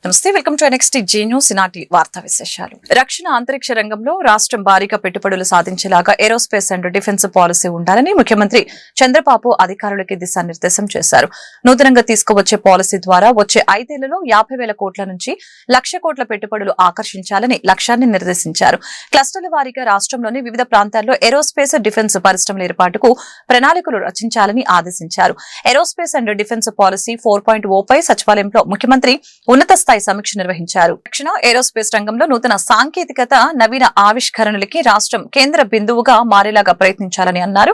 నమస్తే, welcome to next Zee News ఈనాటి వార్తా విశేషాలు. రక్షణ అంతరిక్ష రంగంలో రాష్ట్రం భారీగా పెట్టుబడులు సాధించేలాగా ఏరోస్పేస్ అండ్ డిఫెన్స్ పాలసీ ఉండాలని ముఖ్యమంత్రి చంద్రబాబు అధికారులకి దిశానిర్దేశం చేశారు. నూతనంగా తీసుకువచ్చే పాలసీ ద్వారా వచ్చే 5 ఏళ్లలో 50,000 కోట్ల నుంచి 1,00,000 కోట్ల పెట్టుబడులు ఆకర్షించాలని లక్ష్యాన్ని నిర్దేశించారు. క్లస్టర్ల వారీగా రాష్ట్రంలోని వివిధ ప్రాంతాల్లో ఏరోస్పేస్ డిఫెన్స్ పరిశ్రమల ఏర్పాటుకు ప్రణాళికలు రచించాలని ఆదేశించారు. ఏరోస్పేస్ అండ్ డిఫెన్స్ పాలసీ 4.0 పై సచివాలయంలో ముఖ్యమంత్రి ఉన్నత స్థాయి సమీక్ష నిర్వహించారు. రక్షణ ఏరోస్పేస్ రంగంలో నూతన సాంకేతికత, నవీన ఆవిష్కరణలకి రాష్ట్రం కేంద్ర బిందువుగా మారేలాగా ప్రయత్నించాలని అన్నారు.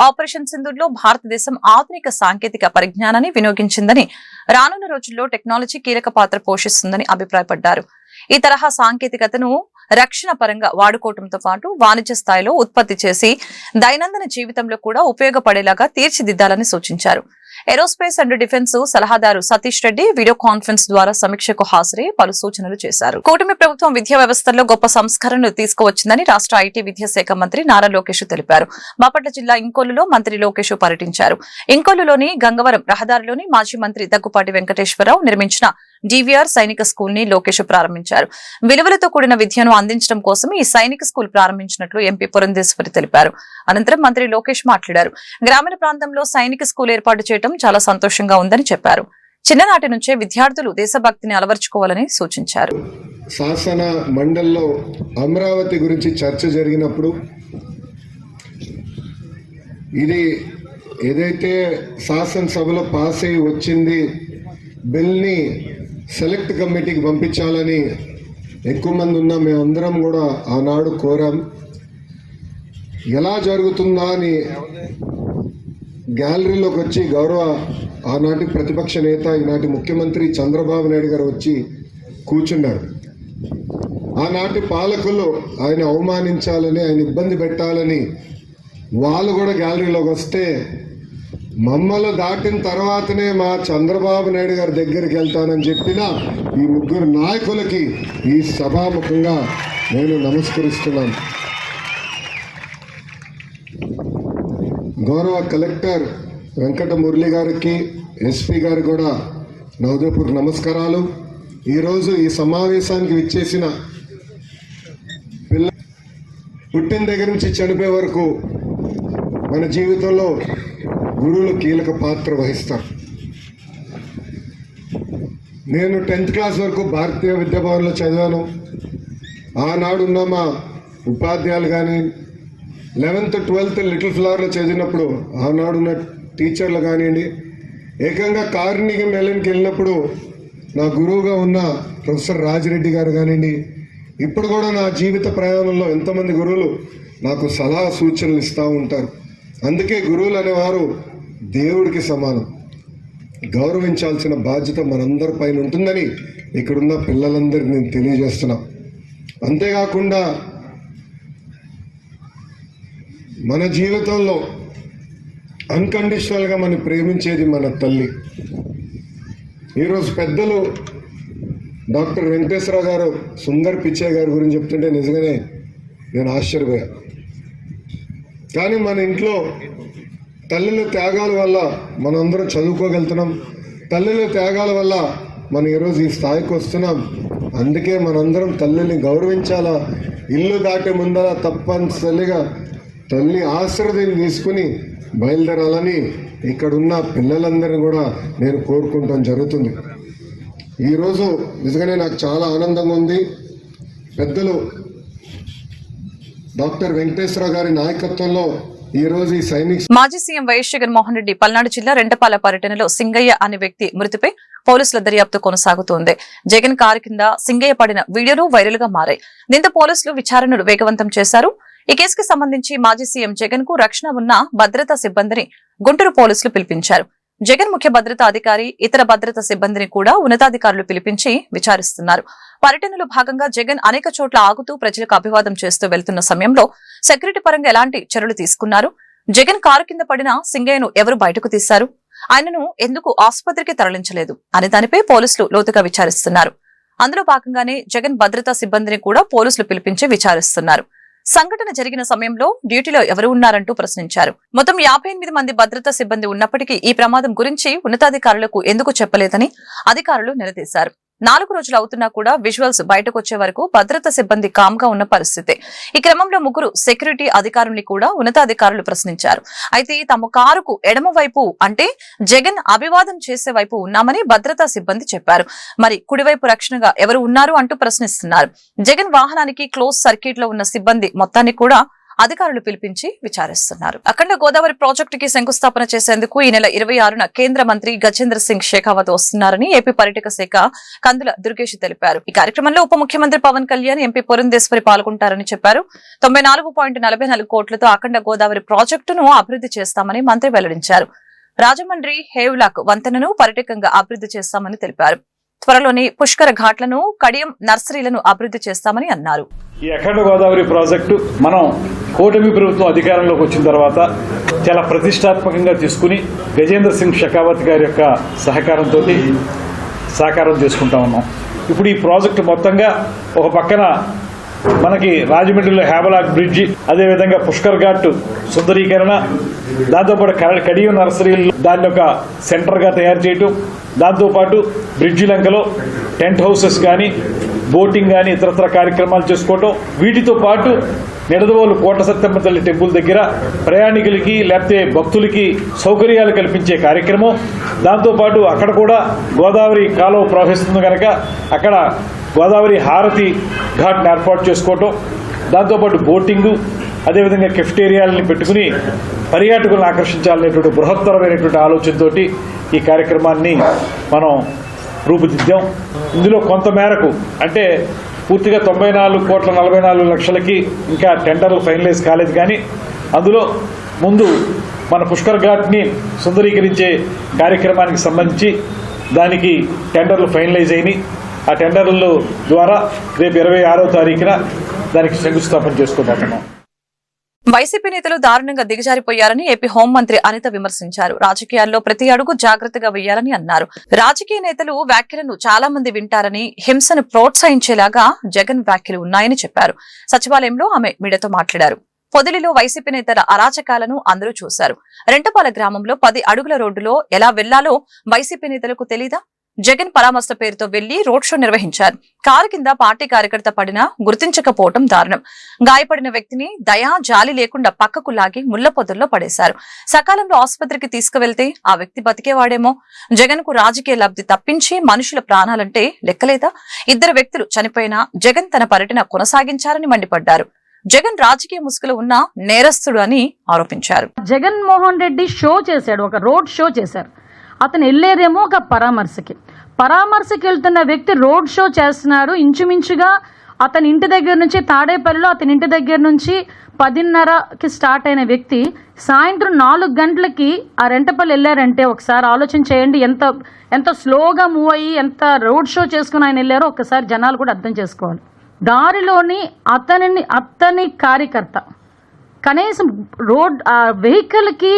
ఆపరేషన్ సింధూర్లో భారతదేశం ఆధునిక సాంకేతిక పరిజ్ఞానాన్ని వినియోగించిందని, రానున్న రోజుల్లో టెక్నాలజీ కీలక పాత్ర పోషిస్తుందని అభిప్రాయపడ్డారు. ఈ తరహా సాంకేతికతను రక్షణ పరంగా వాడుకోవడంతో పాటు వాణిజ్య స్థాయిలో ఉత్పత్తి చేసి దైనందిన జీవితంలో కూడా ఉపయోగపడేలాగా తీర్చిదిద్దాలని సూచించారు. ఏరోస్పేస్ అండ్ డిఫెన్స్ సలహాదారు సతీష్ రెడ్డి వీడియో కాన్ఫరెన్స్ ద్వారా సమీక్షకు హాజరై పలు సూచనలు చేశారు. కూటమి ప్రభుత్వం విద్యా వ్యవస్థలో గొప్ప సంస్కరణలు తీసుకువచ్చిందని రాష్ట్ర ఐటీ విద్యాశాఖ మంత్రి నారా లోకేష్ తెలిపారు. బాపట్ల జిల్లా ఇంకొల్లులో మంత్రి లోకేష్ పర్యటించారు. ఇంకొల్లులోని గంగవరం రహదారిలోని మాజీ మంత్రి దగ్గుపాటి వెంకటేశ్వరరావు నిర్మించిన డివిఆర్ సైనిక స్కూల్ ని లోకేష్ ప్రారంభించారు. విలువలతో కూడిన విద్యను అందించడం కోసం ఈ సైనిక స్కూల్ ప్రారంభించినట్లు ఎంపీ పురంధేశ్వరి తెలిపారు. అనంతరం మంత్రి లోకేష్ మాట్లాడారు. గ్రామీణ ప్రాంతంలో సైనిక స్కూల్ ఏర్పాటు చేయడం చాలా సంతోషంగా ఉందని చెప్పారు. చిన్ననాటి నుంచే విద్యార్థులు దేశభక్తిని అలవర్చుకోవాలని సూచించారు. శాసన మండలిలో అమరావతి గురించి చర్చ జరిగినప్పుడు ఇది ఏదైతే శాసనసభలో పాస్ అయి వచ్చింది బిల్ని సెలెక్ట్ కమిటీకి పంపించాలని ఎక్కువ మంది ఉన్న మేమందరం కూడా ఆనాడు కోరాం. ఎలా జరుగుతుందా అని గ్యాలరీలోకి వచ్చి గౌరవ ఆనాటి ప్రతిపక్ష నేత ఈనాటి ముఖ్యమంత్రి చంద్రబాబు నాయుడు గారు వచ్చి కూర్చున్నారు. ఆనాటి పాలకులు ఆయన అవమానించాలని, ఆయన ఇబ్బంది పెట్టాలని వాళ్ళు కూడా గ్యాలరీలోకి వస్తే మమ్మల్ని దాటిన తర్వాతనే మా చంద్రబాబు నాయుడు గారి దగ్గరికి వెళ్తానని చెప్పిన ఈ ముగ్గురు నాయకులకి ఈ సభాముఖంగా నేను నమస్కరిస్తున్నాను. గౌరవ కలెక్టర్ వెంకట మురళి గారికి, ఎస్పీ గారు కూడా నా ఉదయపూర్ నమస్కారాలు. ఈరోజు ఈ సమావేశానికి విచ్చేసిన పుట్టిన దగ్గర నుంచి చనిపోయే వరకు మన జీవితంలో గురువులు కీలక పాత్ర వహిస్తారు. నేను 10th క్లాస్ వరకు భారతీయ విద్యాభవన్లో చదివాను. ఆనాడున్న మా ఉపాధ్యాయులు కానీ 11th 12th లిటిల్ ఫ్లవర్లో చదివినప్పుడు ఆనాడున్న టీచర్లు కానివ్వండి, ఏకంగా కార్నిగి మెలన్కి వెళ్ళినప్పుడు నా గురువుగా ఉన్న ప్రొఫెసర్ రాజిరెడ్డి గారు కానివ్వండి, ఇప్పుడు కూడా నా జీవిత ప్రయాణంలో ఎంతోమంది గురువులు నాకు సలహా సూచనలు ఇస్తూ ఉంటారు. అందుకే గురువులు అనేవారు దేవుడికి సమానం. గౌరవించాల్సిన బాధ్యత మనందరి పైన ఉంటుందని ఇక్కడున్న పిల్లలందరికీ నేను తెలియజేస్తున్నా. అంతేకాకుండా మన జీవితంలో అన్కండిషనల్గా మనం ప్రేమించేది మన తల్లి. ఈరోజు పెద్దలు డాక్టర్ వెంకటేశ్వరరావు గారు సుందర్ పిచ్చయ్య గారి గురించి చెప్తుంటే నిజంగానే నేను ఆశ్చర్యపోయా. కానీ మన ఇంట్లో తల్లుల త్యాగాల వల్ల మనందరం చదువుకోగలుగుతున్నాం. తల్లుల త్యాగాల వల్ల మనం ఈరోజు ఈ స్థాయికి వస్తున్నాం. అందుకే మనందరం తల్లిని గౌరవించాలా. ఇల్లు దాటే ముందర తప్పనిసరిగా తల్లి ఆశీర్వాదం తీసుకుని బయలుదేరాలని ఇక్కడున్న పిల్లలందరినీ కూడా నేను కోరుకుంటాం జరుగుతుంది. ఈరోజు నిజంగానే నాకు చాలా ఆనందంగా ఉంది. పెద్దలు డాక్టర్ వెంకటేశ్వరరావు గారి నాయకత్వంలో ఈరోజు ఈ సైనిక మాజీ సీఎం వైఎస్ జగన్మోహన్ రెడ్డి పల్నాడు జిల్లా రెంటపాల పర్యటనలో సింగయ్య అనే వ్యక్తి మృతిపై పోలీసుల దర్యాప్తు కొనసాగుతోంది. జగన్ కారు కింద సింగయ్య పడిన వీడియోలు వైరల్ గా మారాయి. దీంతో పోలీసులు విచారణను వేగవంతం చేశారు. ఈ కేసుకు సంబంధించి మాజీ సీఎం జగన్ కు రక్షణ ఉన్న భద్రతా సిబ్బందిని గుంటూరు పోలీసులు పిలిపించారు. జగన్ ముఖ్య భద్రతా అధికారి, ఇతర భద్రతా సిబ్బందిని కూడా ఉన్నతాధికారులు పిలిపించి విచారిస్తున్నారు. పర్యటనలో భాగంగా జగన్ అనేక చోట్ల ఆగుతూ ప్రజలకు అభివాదం చేస్తూ వెళ్తున్న సమయంలో సెక్యూరిటీ పరంగా ఎలాంటి చర్యలు తీసుకున్నారు? జగన్ కారు కింద పడిన సింగయ్యను ఎవరు బయటకు తీశారు? ఆయనను ఎందుకు ఆసుపత్రికి తరలించలేదు అనే దానిపై పోలీసులు లోతుగా విచారిస్తున్నారు. అందులో భాగంగానే జగన్ భద్రతా సిబ్బందిని కూడా పోలీసులు పిలిపించి విచారిస్తున్నారు. సంఘటన జరిగిన సమయంలో డ్యూటీలో ఎవరు ఉన్నారంటూ ప్రశ్నించారు. మొత్తం 58 మంది భద్రతా సిబ్బంది ఉన్నప్పటికీ ఈ ప్రమాదం గురించి ఉన్నతాధికారులకు ఎందుకు చెప్పలేదని అధికారులు నిలదీశారు. 4 రోజులు అవుతున్నా కూడా విజువల్స్ బయటకు వచ్చే వరకు భద్రతా సిబ్బంది కామ్ గా ఉన్న పరిస్థితి. ఈ క్రమంలో 3 సెక్యూరిటీ అధికారుల్ని కూడా ఉన్నతాధికారులు ప్రశ్నించారు. అయితే తమ కారుకు ఎడమ వైపు అంటే జగన్ అభివాదం చేసే వైపు ఉన్నామని భద్రతా సిబ్బంది చెప్పారు. మరి కుడివైపు రక్షణగా ఎవరు ఉన్నారు అంటూ ప్రశ్నిస్తున్నారు. జగన్ వాహనానికి క్లోజ్ సర్క్యూట్ లో ఉన్న సిబ్బంది మొత్తాన్ని కూడా అధికారులు పిలిపించి విచారిస్తున్నారు. అఖండ గోదావరి ప్రాజెక్టుకి శంకుస్థాపన చేసేందుకు ఈ నెల 26న కేంద్ర మంత్రి గజేంద్ర సింగ్ షెకావత్ వస్తున్నారని ఏపీ పర్యాటక శాఖ కందుల దుర్గేష్ తెలిపారు. ఈ కార్యక్రమంలో ఉప ముఖ్యమంత్రి పవన్ కళ్యాణ్, ఎంపీ పురంధేశ్వరి పాల్గొంటారని చెప్పారు. 94.44 కోట్లతో అఖండ గోదావరి ప్రాజెక్టును అభివృద్ధి చేస్తామని మంత్రి వెల్లడించారు. రాజమండ్రి హేవ్లాక్ వంతెనను పర్యాటకంగా అభివృద్ధి చేస్తామని తెలిపారు. త్వరలోని పుష్కర ఘాట్లను, కడియం నర్సరీలను అభివృద్ధి చేస్తామని అన్నారు. ఈ అఖండ గోదావరి ప్రాజెక్టు మనం కూటమి ప్రభుత్వం అధికారంలోకి వచ్చిన తర్వాత చాలా ప్రతిష్టాత్మకంగా తీసుకుని గజేంద్ర సింగ్ షెకావత్ గారి యొక్క సహకారంతో సాకారం చేసుకుంటా ఉన్నాం. ఇప్పుడు ఈ ప్రాజెక్టు మొత్తంగా ఒక పక్కన మనకి రాజమండ్రిలో హేవలాక్ బ్రిడ్జి, అదేవిధంగా పుష్కర్ ఘాట్ సుందరీకరణ, దాంతోపాటు కడియం నర్సరీలు దాన్ని ఒక సెంటర్గా తయారు చేయటం, దాంతోపాటు బ్రిడ్జి లంకలో టెంట్ హౌసెస్ కానీ, బోటింగ్ కానీ ఇతరత్ర కార్యక్రమాలు చేసుకోవటం, వీటితో పాటు నిడదవోలు కోట సత్యమ్మ తల్లి టెంపుల్ దగ్గర ప్రయాణికులకి లేకపోతే భక్తులకి సౌకర్యాలు కల్పించే కార్యక్రమం, దాంతోపాటు అక్కడ కూడా గోదావరి కాలువ ప్రవహిస్తుంది కనుక అక్కడ గోదావరి హారతి ఘాట్ని ఏర్పాటు చేసుకోవటం, దాంతోపాటు బోటింగు, అదేవిధంగా కెఫ్టేరియాలని పెట్టుకుని పర్యాటకులను ఆకర్షించాలనేటువంటి బృహత్తరమైనటువంటి ఆలోచనతో ఈ కార్యక్రమాన్ని మనం రూపుదిద్దాం. ఇందులో కొంత మేరకు అంటే పూర్తిగా 94,44,00,000కి ఇంకా టెండర్లు ఫైనలైజ్ కాలేదు. కానీ అందులో ముందు మన పుష్కర్ ఘాట్ని సుందరీకరించే కార్యక్రమానికి సంబంధించి దానికి టెండర్లు ఫైనలైజ్ అయినాయి. ఆ టెండర్ల ద్వారా రేపు 26వ తారీఖున దానికి శంకుస్థాపన చేసుకోబోతున్నాం. వైసీపీ నేతలు దారుణంగా దిగజారిపోయారని ఏపీ హోంమంత్రి అనిత విమర్శించారు. రాజకీయాల్లో ప్రతి అడుగు జాగ్రత్తగా వేయాలని అన్నారు. రాజకీయ నేతలు వ్యాఖ్యలను చాలా మంది వింటారని, హింసను ప్రోత్సహించేలాగా జగన్ వ్యాఖ్యలు ఉన్నాయని చెప్పారు. సచివాలయంలో ఆమె మీడియాతో మాట్లాడారు. పొదిలిలో వైసీపీ నేతల అరాచకాలను అందరూ చూశారు. రెంటపాల గ్రామంలో 10 అడుగుల రోడ్డులో ఎలా వెళ్లాలో వైసీపీ నేతలకు తెలీదా? జగన్ పరామర్శ పేరుతో వెళ్లి రోడ్ షో నిర్వహించారు. కారు కింద పార్టీ కార్యకర్త పడినా గుర్తించకపోవడం దారుణం. గాయపడిన వ్యక్తిని దయా జాలి లేకుండా పక్కకు లాగి ముళ్ల పొదల్లో పడేశారు. సకాలంలో ఆసుపత్రికి తీసుకువెళ్తే ఆ వ్యక్తి బతికేవాడేమో. జగన్ కు రాజకీయ లబ్ధి తప్పించి మనుషుల ప్రాణాలంటే లెక్కలేదా? 2 వ్యక్తులు చనిపోయినా జగన్ తన పర్యటన కొనసాగించారని మండిపడ్డారు. జగన్ రాజకీయ ముసుగులో ఉన్న నేరస్తుడు అని ఆరోపించారు. జగన్మోహన్ రెడ్డి షో చేశాడు, ఒక రోడ్ షో చేశారు. అతను వెళ్ళేదేమో ఒక పరామర్శకి వెళ్తున్న వ్యక్తి రోడ్ షో చేస్తున్నాడు. ఇంచుమించుగా అతని ఇంటి దగ్గర నుంచి తాడేపల్లిలో అతని ఇంటి దగ్గర నుంచి 10:30కి స్టార్ట్ అయిన వ్యక్తి సాయంత్రం 4 గంటలకి ఆ రెంటపల్లి వెళ్ళారంటే ఒకసారి ఆలోచన చేయండి. ఎంత స్లోగా మూవ్ అయ్యి ఎంత రోడ్ షో చేసుకుని ఆయన వెళ్ళారో ఒక్కసారి జనాలు కూడా అర్థం చేసుకోవాలి. దారిలోని అతని కార్యకర్త కనీసం వెహికల్కి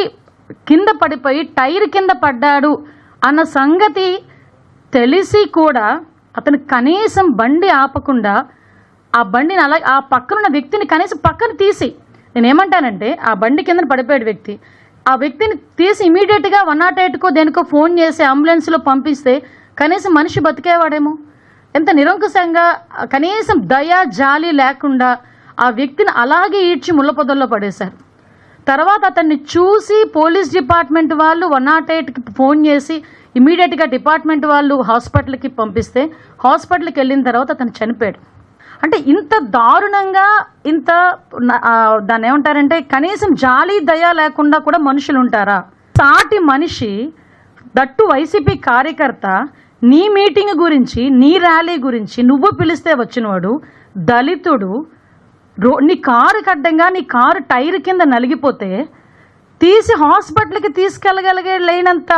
కింద పడిపోయి టైర్ కింద పడ్డాడు అన్న సంగతి తెలిసి కూడా అతను కనీసం బండి ఆపకుండా ఆ బండిని అలా ఆ పక్కనున్న వ్యక్తిని కనీసం పక్కన తీసి, నేనేమంటానంటే ఆ బండి కింద పడిపోయాడు వ్యక్తి, ఆ వ్యక్తిని తీసి ఇమీడియట్గా 108కో దేనికో ఫోన్ చేసి అంబులెన్స్లో పంపిస్తే కనీసం మనిషి బతికేవాడేమో. ఎంత నిరంకుశంగా కనీసం దయా జాలి లేకుండా ఆ వ్యక్తిని అలాగే ఈడ్చి ముళ్ళ పొదల్లో పడేశారు. తర్వాత అతన్ని చూసి పోలీస్ డిపార్ట్మెంట్ వాళ్ళు 108కి ఫోన్ చేసి ఇమీడియట్గా డిపార్ట్మెంట్ వాళ్ళు హాస్పిటల్కి పంపిస్తే హాస్పిటల్కి వెళ్ళిన తర్వాత అతను చనిపోయాడు. అంటే ఇంత దారుణంగా దాన్ని ఏమంటారంటే కనీసం జాలి దయ లేకుండా కూడా మనుషులు ఉంటారా? సాటి మనిషి, దట్టు వైసీపీ కార్యకర్త, నీ మీటింగ్ గురించి, నీ ర్యాలీ గురించి నువ్వు పిలిస్తే వచ్చినవాడు, దళితుడు, నీ కారు కడ్డంగా నీ కారు టైర్ కింద నలిగిపోతే తీసి హాస్పిటల్కి తీసుకెళ్ళగలిగేంత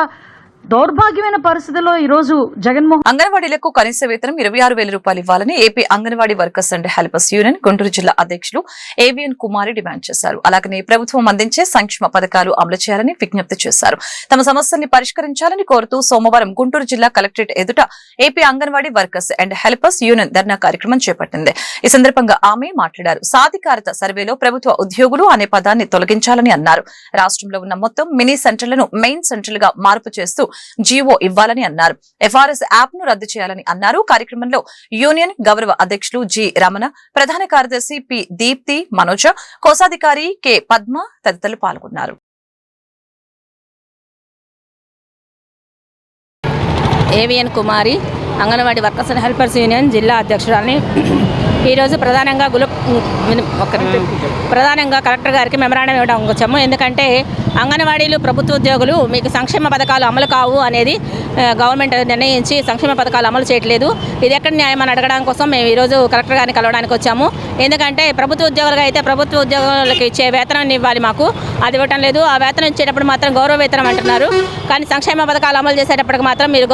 దౌర్భాగ్యమైన పరిస్థితిలో ఈరోజు జగన్మోహన్. అంగన్వాడీలకు కనీస వేతనం 26,000 రూపాయలు ఇవ్వాలని AP anganwadi workers and helpers union Guntur జిల్లా అధ్యక్షులు ఏవిఎన్ కుమారి డిమాండ్ చేశారు. అలాగనే ప్రభుత్వం అందించే సంక్షేమ పథకాలు అమలు చేయాలని విజ్ఞప్తి చేశారు. తమ సమస్యల్ని పరిష్కరించాలని కోరుతూ సోమవారం గుంటూరు జిల్లా కలెక్టరేట్ ఎదుట AP anganwadi workers and helpers union dharna కార్యక్రమం చేపట్టింది. ఈ సందర్భంగా ఆమె మాట్లాడారు. సాధికారత సర్వేలో ప్రభుత్వ ఉద్యోగులు అనే పదాన్ని తొలగించాలని అన్నారు. రాష్ట్రంలో ఉన్న మొత్తం మినీ సెంటర్లను మెయిన్ సెంటర్లుగా మార్పు చేస్తూ జీవో ఇవ్వాలని అన్నారు. FRS యాప్ ను రద్దు చేయాలని అన్నారు. కార్యక్రమంలో యూనియన్ గౌరవ అధ్యక్షులు జి రమణ, ప్రధాన కార్యదర్శి పి దీప్తి, మనోజ, కోశాధికారి కె పద్మ తదితరులు పాల్గొన్నారు. AVN Kumari, anganwadi workers and helpers union జిల్లా అధ్యక్షురాలని. ఈరోజు ప్రధానంగా కలెక్టర్ గారికి మెమరాండం ఇవ్వడం వచ్చాము. ఎందుకంటే అంగన్వాడీలు ప్రభుత్వ ఉద్యోగులు మీకు సంక్షేమ పథకాలు అమలు కావు అనేది గవర్నమెంట్ నిర్ణయించి సంక్షేమ పథకాలు అమలు చేయట్లేదు. ఇది ఎక్కడ న్యాయం అని అడగడం కోసం మేము ఈరోజు కలెక్టర్ గారిని కలవడానికి వచ్చాము. ఎందుకంటే ప్రభుత్వ ఉద్యోగులుగా అయితే ప్రభుత్వ ఉద్యోగులకు ఇచ్చే వేతనాన్ని ఇవ్వాలి, మాకు అది ఇవ్వటం లేదు. ఆ వేతనం ఇచ్చేటప్పుడు మాత్రం గౌరవ వేతనం అంటున్నారు, కానీ సంక్షేమ పథకాలు అమలు చేసేటప్పటికి మాత్రం మీరు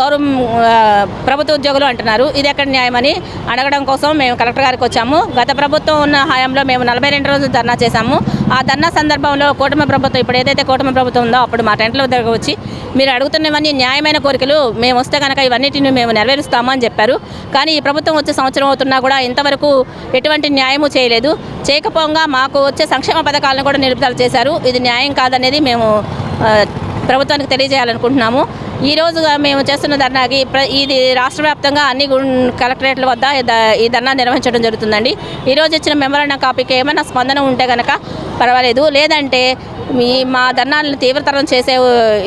ప్రభుత్వ ఉద్యోగులు అంటున్నారు. ఇది ఎక్కడ న్యాయం అని అడగడం కోసం మేము కలెక్టర్ గారికి వచ్చాము. గత ప్రభుత్వం ఉన్న హయాంలో మేము 42 రోజులు ధర్నా చేశాము. ఆ ధర్నా సందర్భంలో కూటమి ప్రభుత్వం, ఇప్పుడు ఏదైతే కూటమి ప్రభుత్వం ఉందో అప్పుడు మా టెంట్ల దగ్గర వచ్చి మీరు అడుగుతున్నవన్నీ న్యాయమైన కోరికలు, మేము వస్తే కనుక ఇవన్నిటిని మేము నెరవేరుస్తాము అని చెప్పారు. కానీ ఈ ప్రభుత్వం వచ్చే సంవత్సరం అవుతున్నా కూడా ఇంతవరకు ఎటువంటి న్యాయము చేయలేదు. చేయకపోగా మాకు వచ్చే సంక్షేమ పథకాలను కూడా నిలుపుదల చేశారు. ఇది న్యాయం కాదనేది మేము ప్రభుత్వానికి తెలియజేయాలనుకుంటున్నాము. ఈరోజు మేము చేస్తున్న ధర్నాకి ఇది రాష్ట్ర వ్యాప్తంగా అన్ని కలెక్టరేట్ల వద్ద ఈ ధర్నా నిర్వహించడం జరుగుతుందండి. ఈరోజు ఇచ్చిన మెమరాండం కాపీకి ఏమైనా స్పందన ఉంటే కనుక పర్వాలేదు, లేదంటే మా ధర్నాలను తీవ్రతరం చేసే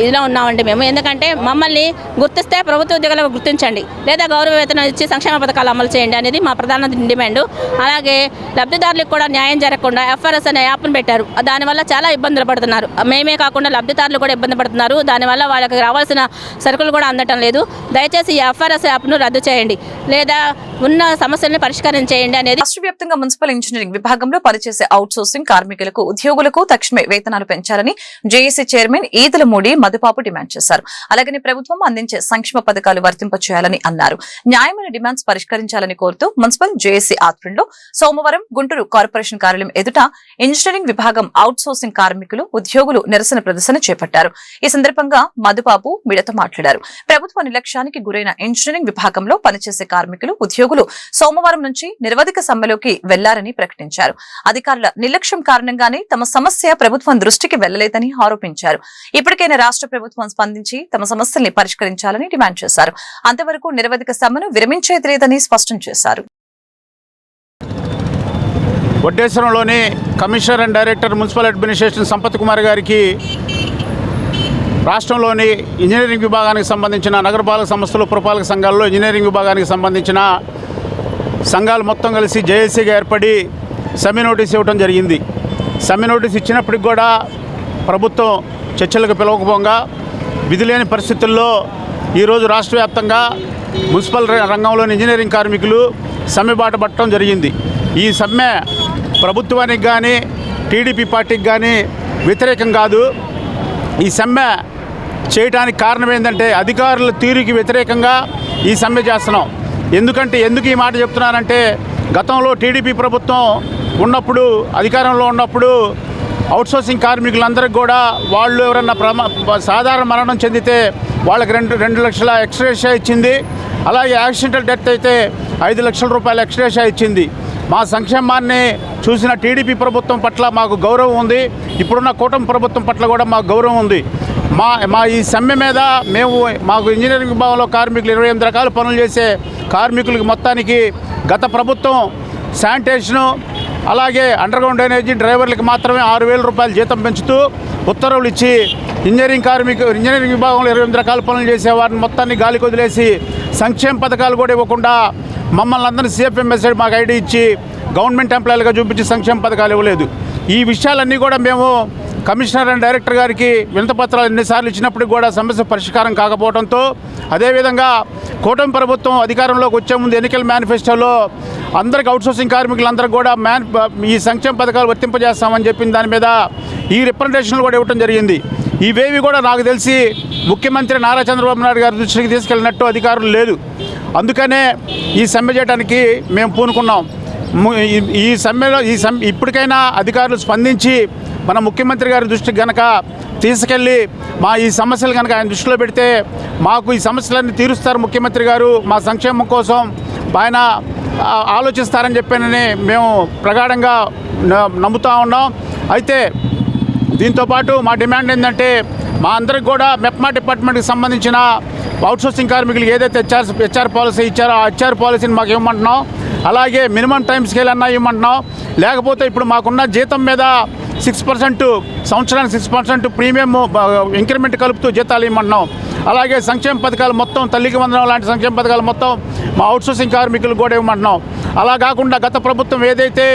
ఇదిలో ఉన్నామండి మేము. ఎందుకంటే మమ్మల్ని గుర్తిస్తే ప్రభుత్వ ఉద్యోగులకు గుర్తించండి, లేదా గౌరవ వేతనం ఇచ్చి సంక్షేమ పథకాలు అమలు చేయండి అనేది మా ప్రధాన డిమాండ్. అలాగే లబ్ధిదారులకు కూడా న్యాయం జరగకుండా FRS అనే యాప్ను పెట్టారు. దానివల్ల చాలా ఇబ్బందులు పడుతున్నారు. మేమే కాకుండా లబ్ధిదారులు కూడా ఇబ్బంది పడుతున్నారు. దానివల్ల వాళ్ళకి రావాల్సిన సరుకులు కూడా అందటం లేదు. దయచేసి ఈ FRS యాప్ను రద్దు చేయండి, లేదా ఉన్న సమస్యలను పరిష్కరించేయండి అనేది. రాష్ట్ర వ్యాప్తంగా మున్సిపల్ ఇంజనీరింగ్ విభాగంలో పనిచేసే అవుట్ సోర్సింగ్ కార్మికులకు, ఉద్యోగులకు తక్షణమే వేతనాలు పెంచాలని JAC chairman Edala Modi Madhupapu demand చేశారు. అలాగని ప్రభుత్వం అందించే సంక్షేమ పథకాలు వర్తింపచేయాలని అన్నారు. న్యాయమైన డిమాండ్స్ పరిష్కరించాలని కోరుతూ మున్సిపల్ జేఏసీ ఆధ్వర్యంలో సోమవారం గుంటూరు కార్పొరేషన్ కార్యాలయం ఎదుట ఇంజనీరింగ్ విభాగం అవుట్ సోర్సింగ్ కార్మికులు, ఉద్యోగులు నిరసన ప్రదర్శన చేపట్టారు. ఈ సందర్భంగా మధుపాపు మీడియాతో మాట్లాడారు. ప్రభుత్వ నిర్లక్ష్యానికి గురైన ఇంజనీరింగ్ విభాగంలో పనిచేసే కార్మికులు, ఉద్యోగులు సోమవారం నుంచి నిరవధిక సమ్మెలోకి వెళ్లారని ప్రకటించారు. అధికారుల నిర్లక్ష్యం కారణంగానే తమ సమస్య ప్రభుత్వం దృష్టికి వెళ్లలేదని ఆరోపించారు. ఇప్పటికైనా రాష్ట్ర ప్రభుత్వం స్పందించి తమ సమస్యల్ని పరిష్కరించాలని డిమాండ్ చేశారు. అంతవరకు నిరవధిక సమ్మెను విరమించేది లేదని స్పష్టం చేశారు. వడ్డేశ్వరంలోని commissioner and director municipal administration Sampath Kumar గారికి రాష్ట్రంలోని ఇంజనీరింగ్ విభాగానికి సంబంధించిన నగరపాలక సంస్థలు, పురపాలక సంఘాల్లో ఇంజనీరింగ్ విభాగానికి సంబంధించిన సంఘాలు మొత్తం కలిసి జేఏసీగా ఏర్పడి సమ్మె నోటీస్ ఇవ్వడం జరిగింది. సమ్మె నోటీస్ ఇచ్చినప్పటికి కూడా ప్రభుత్వం చర్చలకు పిలవకపోగా విధులేని పరిస్థితుల్లో ఈరోజు రాష్ట్ర వ్యాప్తంగా మున్సిపల్ రంగంలోని ఇంజనీరింగ్ కార్మికులు సమ్మె బాట పట్టడం జరిగింది. ఈ సమ్మె ప్రభుత్వానికి కానీ టీడీపీ పార్టీకి కానీ వ్యతిరేకం కాదు. ఈ సమ్మె చేయడానికి కారణం ఏంటంటే అధికారుల తీరుకి వ్యతిరేకంగా ఈ సమ్మె చేస్తున్నాం. ఎందుకు ఈ మాట చెప్తున్నానంటే గతంలో టీడీపీ ప్రభుత్వం ఉన్నప్పుడు, అధికారంలో ఉన్నప్పుడు అవుట్సోర్సింగ్ కార్మికులందరికీ కూడా వాళ్ళు ఎవరన్నా సాధారణ మరణం చెందితే వాళ్ళకి 2 లక్షల ఎక్స్గ్రేషియా ఇచ్చింది. అలాగే యాక్సిడెంటల్ డెత్ అయితే 5 లక్షల రూపాయల ఎక్స్గ్రేషియా ఇచ్చింది. మా సంక్షేమాన్ని చూసిన టీడీపీ ప్రభుత్వం పట్ల మాకు గౌరవం ఉంది. ఇప్పుడున్న కూటమి ప్రభుత్వం పట్ల కూడా మాకు గౌరవం ఉంది. మా ఈ సమ్మె మీద మాకు ఇంజనీరింగ్ విభాగంలో కార్మికులు 28 రకాల పనులు చేసే కార్మికులకి మొత్తానికి గత ప్రభుత్వం శానిటేషను, అలాగే అండర్గ్రౌండ్ డ్రైనేజీ డ్రైవర్లకి మాత్రమే 6,000 రూపాయలు జీతం పెంచుతూ ఉత్తర్వులు ఇచ్చి ఇంజనీరింగ్ విభాగంలో 28 రకాల పనులు చేసేవారిని మొత్తాన్ని గాలికి వదిలేసి సంక్షేమ పథకాలు కూడా ఇవ్వకుండా మమ్మల్ని అందరినీ CFMSI మాకు ఐడి ఇచ్చి గవర్నమెంట్ ఎంప్లాయీలుగా చూపించి సంక్షేమ పథకాలు ఇవ్వలేదు. ఈ విషయాలన్నీ కూడా మేము కమిషనర్ అండ్ డైరెక్టర్ గారికి వినతిపత్రాలు ఎన్నిసార్లు ఇచ్చినప్పటికి కూడా సమస్య పరిష్కారం కాకపోవడంతో, అదేవిధంగా కూటమి ప్రభుత్వం అధికారంలోకి వచ్చే ముందు ఎన్నికల మేనిఫెస్టోలో అందరికి అవుట్సోర్సింగ్ కార్మికులందరికీ కూడా ఈ సంక్షేమ పథకాలు వర్తింపజేస్తామని చెప్పిన దాని మీద ఈ రిప్రజెంటేషన్లు కూడా ఇవ్వడం జరిగింది. ఇవేవి కూడా నాకు తెలిసి ముఖ్యమంత్రి నారా చంద్రబాబు నాయుడు గారి దృష్టికి తీసుకెళ్ళినట్టు అధికారులు లేదు. అందుకనే ఈ సమ్మె చేయడానికి మేము పూనుకున్నాం. ఇప్పటికైనా అధికారులు స్పందించి మన ముఖ్యమంత్రి గారి దృష్టికి గనక తీసుకెళ్ళి ఈ సమస్యలు కనుక ఆయన దృష్టిలో పెడితే మాకు ఈ సమస్యలన్నీ తీరుస్తారు ముఖ్యమంత్రి గారు. మా సంక్షేమం కోసం ఆయన ఆలోచిస్తారని చెప్పానని మేము ప్రగాఢంగా నమ్ముతూ ఉన్నాం. అయితే దీంతోపాటు మా డిమాండ్ ఏంటంటే మా అందరికి కూడా మెప్మా డిపార్ట్మెంట్కి సంబంధించిన అవుట్సోర్సింగ్ కార్మికులకు ఏదైతే హెచ్ఆర్ పాలసీ ఇచ్చారో ఆ హెచ్ఆర్ పాలసీని మాకు ఇవ్వమంటున్నాం. అలాగే మినిమం టైం స్కేల్ అన్నా ఇవ్వమంటున్నాం. లేకపోతే ఇప్పుడు మాకున్న జీతం మీద 6% సంవత్సరానికి 6% ప్రీమియం ఇంక్రిమెంట్ కలుపుతూ జీతాలు ఇవ్వమంటున్నాం. అలాగే సంక్షేమ పథకాలు మొత్తం తల్లికి వందనం లాంటి సంక్షేమ పథకాలు మొత్తం మా అవుట్సోర్సింగ్ కార్మికులు కూడా ఇవ్వమంటున్నాం. అలా కాకుండా గత ప్రభుత్వం ఏదైతే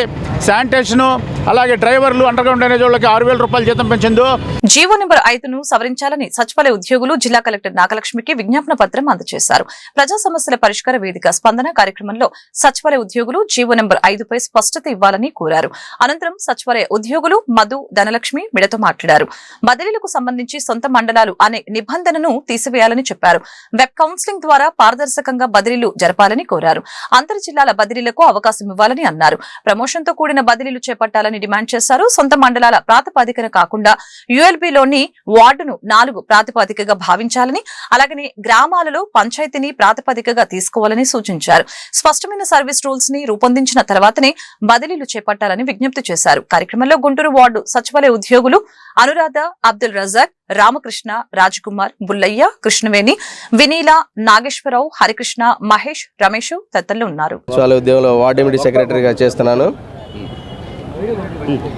శానిటేషను అలాగే డ్రైవర్లు అండర్గ్రౌండ్ డ్రైనేజ్ వాళ్ళకి 6,000 రూపాయలు జీతం పెంచిందో జీవో నెంబర్ 5ను సవరించాలని సచివాలయ ఉద్యోగులు జిల్లా కలెక్టర్ నాగలక్ష్మికి విజ్ఞాపన పత్రం అందజేశారు. ప్రజా సమస్యల పరిష్కార వేదిక స్పందన కార్యక్రమంలో సచివాలయ ఉద్యోగులు జీవో నెంబర్ 5పై స్పష్టత ఇవ్వాలని కోరారు. అనంతరం సచివాలయ ఉద్యోగులు మధు, ధనలక్ష్మి మీడియాతో మాట్లాడారు. బదిలీలకు సంబంధించి సొంత మండలాలు అనే నిబంధనను తీసివేయాలని చెప్పారు. వెబ్ కౌన్సిలింగ్ ద్వారా పారదర్శకంగా బదిలీలు జరపాలని కోరారు. అంతర్ జిల్లాల బదిలీలకు అవకాశం ఇవ్వాలని అన్నారు. ప్రమోషన్తో కూడిన బదిలీలు చేపట్టాలని డిమాండ్ చేశారు. సొంత మండలాల ప్రాతిపదికన కాకుండా యుఎల్బిలోని వార్డును 4 ప్రాతిపదికగా భావించాలని, అలాగనే గ్రామాలలో పంచాయతీని ప్రాతిపదికగా తీసుకోవాలని సూచించారు. స్పష్టమైన సర్వీస్ రూల్స్ ని రూపొందించిన తర్వాతనే బదిలీలు చేపట్టాలని విజ్ఞప్తి చేశారు. కార్యక్రమంలో గుంటూరు వార్డు సచివాలయ ఉద్యోగులు అనురాధ, అబ్దుల్ రజాక్, రామకృష్ణ, రాజకుమార్, బుల్లయ్య, కృష్ణవేణి, వినీల, నాగేశ్వరరావు, హరికృష్ణ, మహేష్, రమేష్ తదితరులు ఉన్నారు. సచివాలయ ఉద్యోగంలో వార్డు ఎంపీ సెక్రటరీగా చేస్తున్నాను.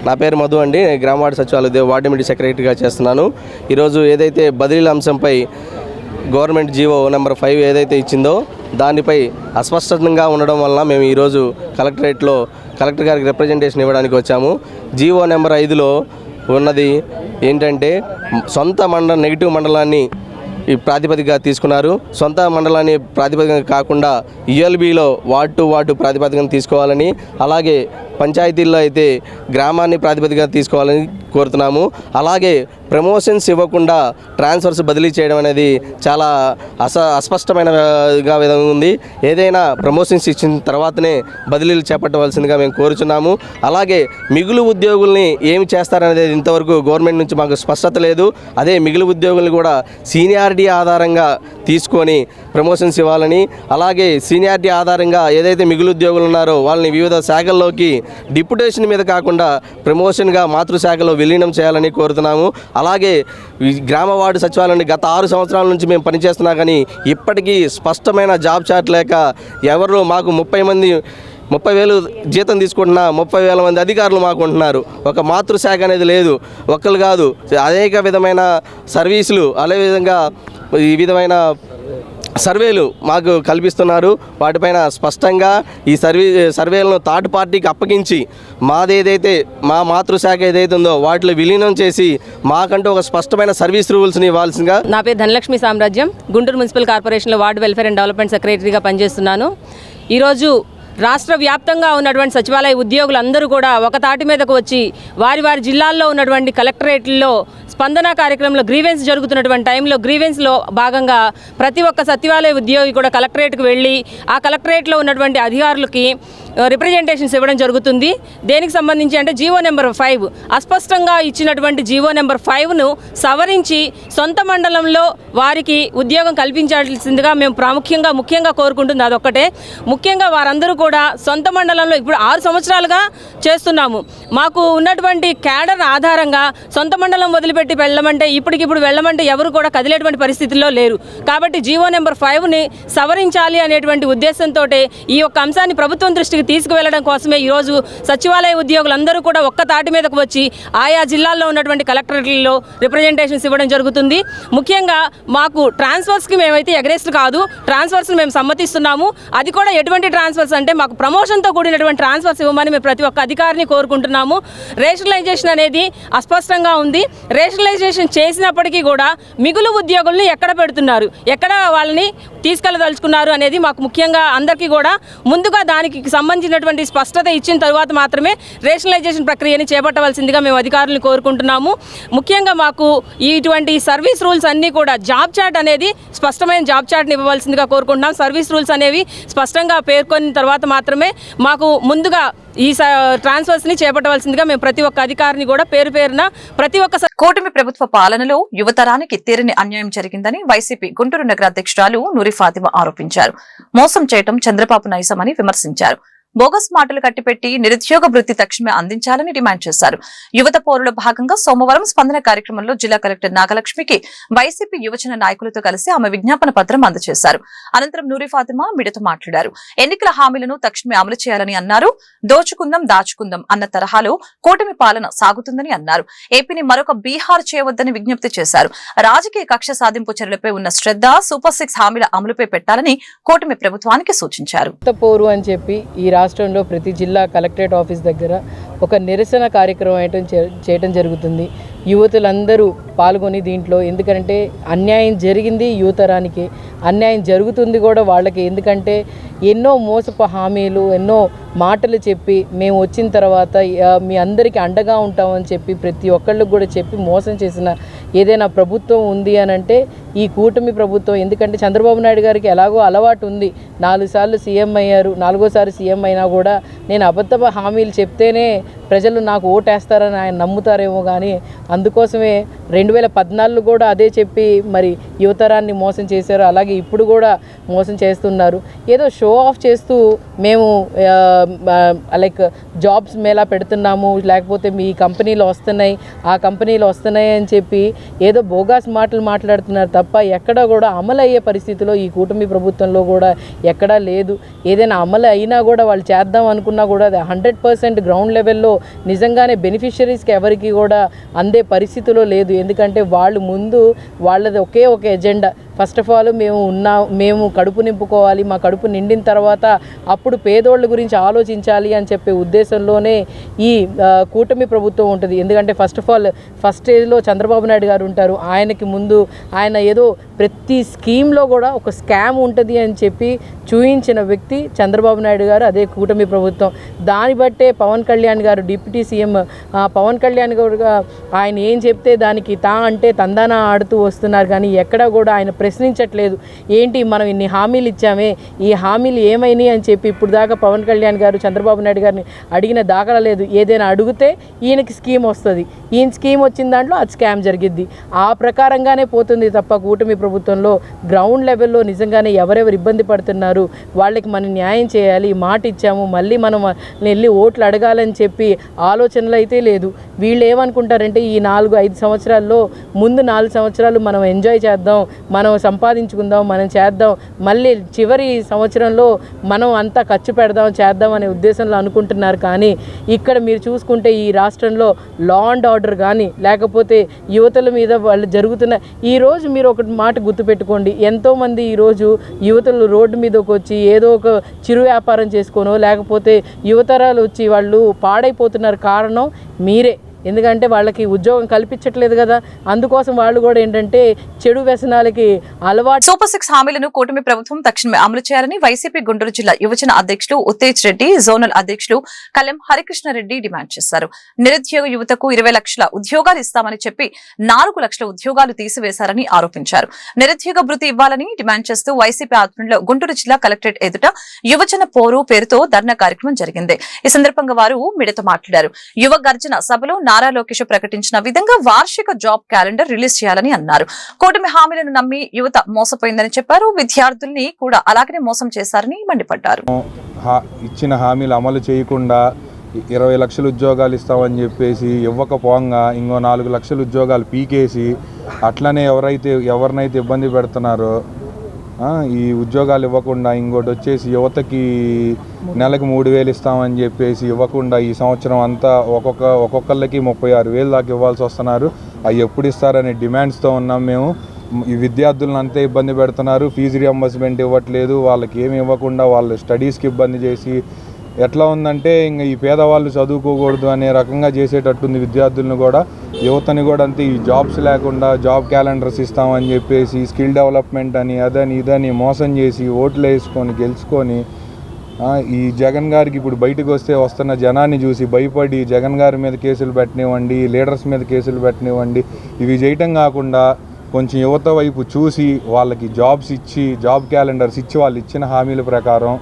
నా పేరు మధు అండి. గ్రామ వార్డు సచివాలయ వార్డు ఎంపీ సెక్రటరీగా చేస్తున్నాను. ఈరోజు ఏదైతే బదిలీల అంశంపై గవర్నమెంట్ జీవో నెంబర్ 5 ఏదైతే ఇచ్చిందో దానిపై అస్పష్టంగా ఉండడం వలన మేము ఈరోజు కలెక్టరేట్లో కలెక్టర్ గారికి రిప్రజెంటేషన్ ఇవ్వడానికి వచ్చాము. జీవో నెంబర్ 5లో ఉన్నది ఏంటంటే సొంత నెగిటివ్ మండలాన్ని ఈ ప్రాతిపదికగా తీసుకున్నారు. సొంత మండలాన్ని ప్రాతిపదికగా కాకుండా యుఎల్బిలో వార్డు టు వార్డు ప్రాతిపదికన తీసుకోవాలని, అలాగే పంచాయతీల్లో అయితే గ్రామాన్ని ప్రాతిపదికగా తీసుకోవాలని కోరుతున్నాము. అలాగే ప్రమోషన్స్ ఇవ్వకుండా ట్రాన్స్ఫర్స్ బదిలీ చేయడం అనేది చాలా అస్పష్టమైన విధంగా ఉంది. ఏదైనా ప్రమోషన్స్ ఇచ్చిన తర్వాతనే బదిలీలు చేపట్టవలసిందిగా మేము కోరుచున్నాము. అలాగే మిగులు ఉద్యోగుల్ని ఏమి చేస్తారనేది ఇంతవరకు గవర్నమెంట్ నుంచి మాకు స్పష్టత లేదు. అదే మిగులు ఉద్యోగుల్ని కూడా సీనియారిటీ ఆధారంగా తీసుకొని ప్రమోషన్స్ ఇవ్వాలని, అలాగే సీనియారిటీ ఆధారంగా ఏదైతే మిగులు ఉద్యోగులు ఉన్నారో వాళ్ళని వివిధ శాఖల్లోకి డిప్యుటేషన్ మీద కాకుండా ప్రమోషన్గా మాతృశాఖలో విలీనం చేయాలని కోరుతున్నాము. అలాగే గ్రామ వార్డు సచివాలయాన్ని గత 6 సంవత్సరాల నుంచి మేము పనిచేస్తున్నా కానీ ఇప్పటికీ స్పష్టమైన జాబ్ చార్ట్ లేక ఎవరు మాకు 30,000 జీతం తీసుకుంటున్నా 30,000 మంది అధికారులు మాకు ఉంటున్నారు. ఒక మాతృశాఖ అనేది లేదు. ఒక్కరు కాదు, అనేక విధమైన సర్వీసులు అదేవిధంగా ఈ విధమైన సర్వేలు మాకు కల్పిస్తున్నారు. వాటిపైన స్పష్టంగా ఈ సర్వేలను థర్డ్ పార్టీకి అప్పగించి మాదేదైతే మా మాతృశాఖ ఏదైతే ఉందో వాటిలో విలీనం చేసి మాకంటూ ఒక స్పష్టమైన సర్వీస్ రూల్స్ని ఇవ్వాల్సిందిగా. నా పేరు ధనలక్ష్మి సామ్రాజ్యం. గుంటూరు మున్సిపల్ కార్పొరేషన్లో వార్డు వెల్ఫేర్ అండ్ డెవలప్మెంట్ సెక్రటరీగా పనిచేస్తున్నాను. ఈరోజు రాష్ట్ర వ్యాప్తంగా ఉన్నటువంటి సచివాలయ ఉద్యోగులందరూ కూడా ఒక తాటి మీదకు వచ్చి వారి వారి జిల్లాల్లో ఉన్నటువంటి కలెక్టరేట్లలో స్పందన కార్యక్రమంలో గ్రీవెన్స్ జరుగుతున్నటువంటి టైంలో గ్రీవెన్స్లో భాగంగా ప్రతి ఒక్క సచివాలయ ఉద్యోగి కూడా కలెక్టరేట్కి వెళ్ళి ఆ కలెక్టరేట్లో ఉన్నటువంటి అధికారులకి రిప్రజెంటేషన్స్ ఇవ్వడం జరుగుతుంది. దేనికి సంబంధించి అంటే జీవో నెంబర్ 5 అస్పష్టంగా ఇచ్చినటువంటి జీవో నెంబర్ 5ను సవరించి సొంత మండలంలో వారికి ఉద్యోగం కల్పించాల్సిందిగా మేము ముఖ్యంగా కోరుకుంటుంది అదొక్కటే. ముఖ్యంగా వారందరూ కూడా సొంత మండలంలో ఇప్పుడు 6 సంవత్సరాలుగా చేస్తున్నాము. మాకు ఉన్నటువంటి క్యాడర్ ఆధారంగా సొంత మండలం వదిలిపెట్టి వెళ్ళమంటే ఇప్పటికిప్పుడు వెళ్ళమంటే ఎవరు కూడా కదిలేటువంటి పరిస్థితుల్లో లేరు. కాబట్టి జీవో నెంబర్ 5ని సవరించాలి అనేటువంటి ఉద్దేశంతో ఈ యొక్క అంశాన్ని ప్రభుత్వం దృష్టికి తీసుకువెళ్ళడం కోసమే ఈరోజు సచివాలయ ఉద్యోగులందరూ కూడా ఒక్క తాటి మీదకు వచ్చి ఆయా జిల్లాల్లో ఉన్నటువంటి కలెక్టరేట్లలో రిప్రజెంటేషన్స్ ఇవ్వడం జరుగుతుంది. ముఖ్యంగా మాకు ట్రాన్స్ఫర్స్కి మేమైతే ఎగరెస్ట్ కాదు, ట్రాన్స్ఫర్స్ని మేము సమ్మతిస్తున్నాము. అది కూడా ఎటువంటి ట్రాన్స్ఫర్స్ అంటే మాకు ప్రమోషన్తో కూడినటువంటి ట్రాన్స్ఫర్స్ ఇవ్వమని మేము ప్రతి ఒక్క అధికారిని కోరుకుంటున్నాము. రేషనలైజేషన్ అనేది అస్పష్టంగా ఉంది. రేషనలైజేషన్ చేసినప్పటికీ కూడా మిగులు ఉద్యోగుల్ని ఎక్కడ పెడుతున్నారు, ఎక్కడ వాళ్ళని తీసుకెళ్ళదలుచుకున్నారు అనేది మాకు ముఖ్యంగా అందరికీ కూడా ముందుగా దానికి సంబంధించినటువంటి స్పష్టత ఇచ్చిన తర్వాత మాత్రమే రేషనలైజేషన్ ప్రక్రియని చేపట్టవలసిందిగా మేము అధికారులను కోరుకుంటున్నాము. ముఖ్యంగా మాకు ఇటువంటి సర్వీస్ రూల్స్ అన్నీ కూడా జాబ్ చార్ట్ అనేది స్పష్టమైన జాబ్ చార్ట్ని ఇవ్వవలసిందిగా కోరుకుంటున్నాం. సర్వీస్ రూల్స్ అనేవి స్పష్టంగా పేర్కొన్న తర్వాత మాత్రమే మాకు ముందుగా ఈ ట్రాన్స్ఫర్స్ని చేపట్టవలసిందిగా మేము ప్రతి ఒక్క అధికారిని కూడా పేరు పేరున ప్రతి ఒక్క కూటమి ప్రభుత్వ పాలనలో యువతరానికి తీరని అన్యాయం జరిగిందని వైసీపీ గుంటూరు నగర అధ్యక్షురాలు నూరి ఫాతిమా ఆరోపించారు. మోసం చేయడం చంద్రబాబు నైజమని విమర్శించారు. బోగస్ మాటలు కట్టిపెట్టి నిరుద్యోగ వృత్తి తక్షణమే అందించాలని డిమాండ్ చేశారు. యువత పోరులో భాగంగా సోమవారం స్పందన కార్యక్రమంలో జిల్లా కలెక్టర్ నాగలక్ష్మికి వైసీపీ యువజన నాయకులతో కలిసి ఆమె విజ్ఞాపన పత్రం అందజేశారు. అనంతరం నూరి ఫాతిమా మీడియాతో మాట్లాడారు. ఎన్నికల హామీలను తక్షణమే అమలు చేయాలని అన్నారు. దోచుకుందాం దాచుకుందాం అన్న తరహాలో కూటమి పాలన సాగుతుందని అన్నారు. ఏపీని మరొక బీహార్ చేయవద్దని విజ్ఞప్తి చేశారు. రాజకీయ కక్ష సాధింపు చర్యలపై ఉన్న శ్రద్ధ సూపర్ 6 హామీల అమలుపై పెట్టాలని కూటమి ప్రభుత్వానికి సూచించారు. పోరు అని చెప్పి ఈ రాష్ట్రంలో ప్రతి జిల్లా కలెక్టరేట్ ఆఫీస్ దగ్గర ఒక నిరసన కార్యక్రమం చేయడం జరుగుతుంది. యువతులందరూ పాల్గొని దీంట్లో, ఎందుకంటే అన్యాయం జరిగింది యువతరానికి, అన్యాయం జరుగుతుంది కూడా వాళ్ళకి. ఎందుకంటే ఎన్నో మోసపు హామీలు, ఎన్నో మాటలు చెప్పి మేము వచ్చిన తర్వాత మీ అందరికీ అండగా ఉంటామని చెప్పి ప్రతి ఒక్కళ్ళకి కూడా చెప్పి మోసం చేసిన ఏదైనా ప్రభుత్వం ఉంది అని అంటే ఈ కూటమి ప్రభుత్వం. ఎందుకంటే చంద్రబాబు నాయుడు గారికి ఎలాగో అలవాటు ఉంది, 4 సార్లు సీఎం అయ్యారు, 4వ సీఎం అయినా కూడా నేను అబద్ధ హామీలు చెప్తేనే ప్రజలు నాకు ఓటేస్తారని ఆయన నమ్ముతారేమో. కానీ అందుకోసమే 2014 కూడా అదే చెప్పి మరి యువతరాన్ని మోసం చేశారు. అలాగే ఇప్పుడు కూడా మోసం చేస్తున్నారు. ఏదో షో ఆఫ్ చేస్తూ మేము లైక్ జాబ్స్ మేళా పెడుతున్నాము, లేకపోతే మీ కంపెనీలు వస్తున్నాయి, ఆ కంపెనీలు వస్తున్నాయి అని చెప్పి ఏదో బోగాస్ మాటలు మాట్లాడుతున్నారు తప్ప ఎక్కడా కూడా అమలు అయ్యే పరిస్థితిలో ఈ కూటమి ప్రభుత్వంలో కూడా ఎక్కడా లేదు. ఏదైనా అమలు అయినా కూడా వాళ్ళు చేద్దాం అనుకున్నా కూడా అది 100% గ్రౌండ్ లెవెల్లో నిజంగానే బెనిఫిషరీస్కి ఎవరికి కూడా అందే పరిస్థితిలో లేదు. ఎందుకంటే వాళ్ళు ముందు వాళ్ళది ఒకే ఒక ఎజెండా. ఫస్ట్ ఆఫ్ ఆల్ మేము కడుపు నింపుకోవాలి, మా కడుపు నిండిన తర్వాత అప్పుడు పేదోళ్ళ గురించి ఆలోచించాలి అని చెప్పే ఉద్దేశంలోనే ఈ కూటమి ప్రభుత్వం ఉంటుంది. ఎందుకంటే ఫస్ట్ ఆఫ్ ఆల్ ఫస్ట్ స్టేజ్లో చంద్రబాబు నాయుడు గారు ఉంటారు. ఆయనకి ముందు ఆయన ఏదో ప్రతి స్కీమ్లో కూడా ఒక స్కామ్ ఉంటుంది అని చెప్పి చూయించిన వ్యక్తి చంద్రబాబు నాయుడు గారు, అదే కూటమి ప్రభుత్వం. దాన్ని బట్టే పవన్ కళ్యాణ్ గారు డిప్యూటీ సీఎం పవన్ కళ్యాణ్ గారు ఆయన ఏం చెప్తే దానికి అంటే తందానా ఆడుతూ వస్తున్నారు. కానీ ఎక్కడా కూడా ఆయన ప్రశ్నించట్లేదు. ఏంటి మనం ఇన్ని హామీలు ఇచ్చామే, ఈ హామీలు ఏమైనాయి అని చెప్పి ఇప్పుడు దాకా పవన్ కళ్యాణ్ గారు చంద్రబాబు నాయుడు గారిని అడిగిన దాఖలా లేదు. ఏదైనా అడిగితే ఈయనకి స్కీమ్ వస్తుంది, ఈయన స్కీమ్ వచ్చిన దాంట్లో అది స్కామ్ జరిగిద్ది. ఆ ప్రకారంగానే పోతుంది తప్ప కూటమి ప్రభుత్వంలో గ్రౌండ్ లెవెల్లో నిజంగానే ఎవరెవరు ఇబ్బంది పడుతున్నారు వాళ్ళకి మనం న్యాయం చేయాలి, మాట ఇచ్చాము, మళ్ళీ మనం వెళ్ళి ఓట్లు అడగాలని చెప్పి ఆలోచనలు అయితే లేదు. వీళ్ళు ఏమనుకుంటారంటే ఈ 4-5 సంవత్సరాల్లో ముందు 4 సంవత్సరాలు మనం ఎంజాయ్ చేద్దాం, మనం సంపాదించుకుందాం, మనం చేద్దాం, మళ్ళీ చివరి సంవత్సరంలో మనం అంతా ఖర్చు పెడదాం చేద్దాం అనే ఉద్దేశంలో అనుకుంటున్నారు. కానీ ఇక్కడ మీరు చూసుకుంటే ఈ రాష్ట్రంలో లా అండ్ ఆర్డర్ కానీ లేకపోతే యువతల మీద వాళ్ళు జరుగుతున్న ఈరోజు మీరు ఒక మాట గుర్తుపెట్టుకోండి, ఎంతోమంది ఈరోజు యువతలు రోడ్డు మీదకి వచ్చి ఏదో ఒక చిరు వ్యాపారం చేసుకోనో లేకపోతే యువతరాలు వచ్చి వాళ్ళు పాడైపోతున్నారు. కారణం మీరే. ఎందుకంటే వాళ్ళకి ఉద్యోగం కల్పించట్లేదు కదా, అందుకోసం వాళ్ళు కూడా ఏంటంటే చెడు వ్యసనాలకి అలవాటు. సూపర్ 6 హామీలను కూటమి ప్రభుత్వం తక్షణమే అమలు చేయాలని వైసీపీ గుంటూరు జిల్లా యువజన అధ్యక్షులు ఉత్తేజ్ రెడ్డి, జోనల్ అధ్యక్షులు కలెం హరికృష్ణారెడ్డి డిమాండ్ చేశారు. నిరుద్యోగ యువతకు 20 లక్షల ఉద్యోగాలు ఇస్తామని చెప్పి 4 లక్షల ఉద్యోగాలు తీసివేశారని ఆరోపించారు. నిరుద్యోగ భృతి ఇవ్వాలని డిమాండ్ చేస్తూ వైసీపీ ఆధ్వర్యంలో గుంటూరు జిల్లా కలెక్టరేట్ ఎదుట యువజన పోరు పేరుతో ధర్నా కార్యక్రమం జరిగింది. ఈ సందర్భంగా వారు మీడియాతో మాట్లాడారు. యువ గర్జన సభలో నారా లోకేష్ ప్రకటించిన విధంగా వార్షిక జాబ్ క్యాలెండర్ రిలీజ్ చేయాలని అన్నారు. కూటమి హామీలను నమ్మి యువత మోసపోయిందని చెప్పారు. విద్యార్థుల్ని కూడా అలాగనే మోసం చేశారని మండిపడ్డారు. ఇచ్చిన హామీలు అమలు చేయకుండా 20 లక్షల ఉద్యోగాలు ఇస్తామని చెప్పేసి ఇవ్వకపోగా ఇంకో 4 లక్షల ఉద్యోగాలు పీకేసి అట్లనే ఎవరినైతే ఇబ్బంది పెడుతున్నారో ఈ ఉద్యోగాలు ఇవ్వకుండా ఇంకోటి వచ్చేసి యువతకి నెలకు 3,000 ఇస్తామని చెప్పేసి ఇవ్వకుండా ఈ సంవత్సరం అంతా ఒక్కొక్కళ్ళకి 36,000 దాకా ఇవ్వాల్సి వస్తున్నారు. అవి ఎప్పుడు ఇస్తారనే డిమాండ్స్తో ఉన్నాం మేము. ఈ విద్యార్థులను అంతే ఇబ్బంది పెడుతున్నారు, ఫీజు రియంబర్స్మెంట్ ఇవ్వట్లేదు, వాళ్ళకి ఏమి ఇవ్వకుండా వాళ్ళు స్టడీస్కి ఇబ్బంది చేసి ఎట్లా ఉందంటే ఇంక ఈ పేదవాళ్ళు చదువుకోకూడదు అనే రకంగా చేసేటట్టుంది. విద్యార్థులను కూడా యువతని కూడా అంతే ఈ జాబ్స్ లేకుండా జాబ్ క్యాలెండర్స్ ఇస్తామని చెప్పేసి స్కిల్ డెవలప్మెంట్ అని అదని ఇదని మోసం చేసి ఓట్లు వేసుకొని గెలుచుకొని ఈ జగన్ గారికి ఇప్పుడు బయటకు వస్తున్న జనాన్ని చూసి భయపడి జగన్ గారి మీద కేసులు పెట్టనివ్వండి, లీడర్స్ మీద కేసులు పెట్టనివ్వండి, ఇవి చేయటం కాకుండా కొంచెం యువత వైపు చూసి వాళ్ళకి జాబ్స్ ఇచ్చి జాబ్ క్యాలెండర్స్ ఇచ్చి వాళ్ళు ఇచ్చిన హామీల ప్రకారం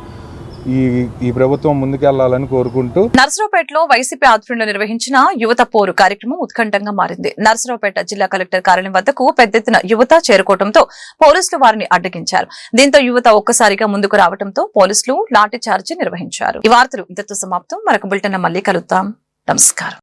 ఈ ప్రభుత్వం ముందుకెళ్లాలని కోరుకుంటూ నర్సరావుపేటలో వైసీపీ ఆధ్వర్యంలో నిర్వహించిన యువత పోరు కార్యక్రమం ఉత్కంఠంగా మారింది. నర్సరావుపేట జిల్లా కలెక్టర్ కార్యాలయం వద్దకు పెద్ద ఎత్తున యువత చేరుకోవడంతో పోలీసులు వారిని అడ్డగించారు. దీంతో యువత ఒక్కసారిగా ముందుకు రావడంతో పోలీసులు లాఠీ చార్జీ నిర్వహించారు. ఈ వార్తలు ఇంతతో సమాప్తం. మరొక బులెటిన్ మళ్ళీ కలుద్దాం. నమస్కారం.